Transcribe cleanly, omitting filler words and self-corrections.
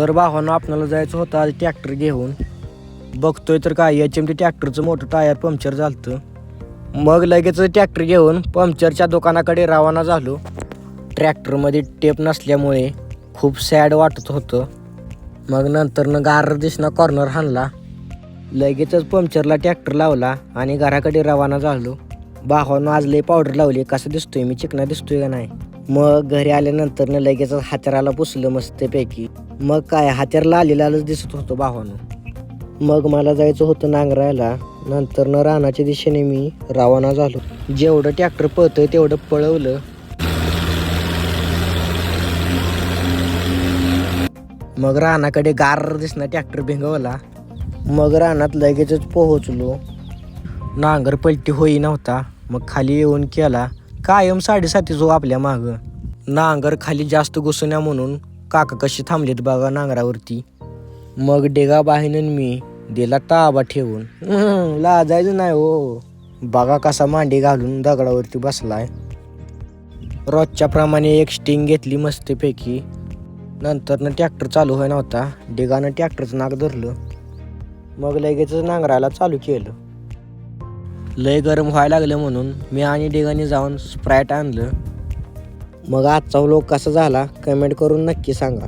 तर भावानं आपल्याला जायचं होतं आज ट्रॅक्टर घेऊन. बघतोय तर काय HMT ट्रॅक्टरचं मोठं टायर पंक्चर झालं. मग लगेच ट्रॅक्टर घेऊन पंक्चरच्या दुकानाकडे रवाना झालो. ट्रॅक्टरमध्ये टेप नसल्यामुळे खूप सॅड वाटत होतं. मग नंतरनं गार दिसणं कॉर्नर हाणला. लगेचच पंक्चरला ट्रॅक्टर लावला आणि घराकडे रवाना झालो. भावानं आज लय पावडर लावली, कसं दिसतोय मी, चिकना दिसतोय का नाही. मग घरी आल्यानंतर लगेचच हात्याराला पुसलं मस्तपैकी. मग काय हात्यारला आलेलाच दिसत होतं भावानं. मग मला जायचं होतं नांगरायला. नंतरनं रानाच्या दिशेने मी रवाना झालो. जेवढं ट्रॅक्टर पळतंय तेवढं पळवलं. मग रानाकडे गार दिसणं ट्रॅक्टर भिंगवला. मग रानात लगेचच पोहोचलो. नांगर पलटी होई नव्हता. मग खाली येऊन केला कायम 7:30 जो आपल्या मागं. नांगर खाली जास्त घुसण्या म्हणून काका कशी थांबलेत बघा नांगरावरती. मग डेगा बाहीनं मी दिला ताबा ठेवून. लाजायचं नाही हो. बघा कसा मांडी घालून दगडावरती बसलाय. रोजच्या प्रमाणे एक स्टिंग घेतली मस्तपैकी. नंतरनं ट्रॅक्टर चालू व्हाय नव्हता. डेगानं ट्रॅक्टरचं नाक धरलं. मग लगेचच नांगरायला चालू केलं. लय गरम व्हायला लागलं म्हणून मी आणि डेगाने जाऊन स्प्राईट आणलं. मग आजचा व्लॉग कसा झाला कमेंट करून नक्की सांगा.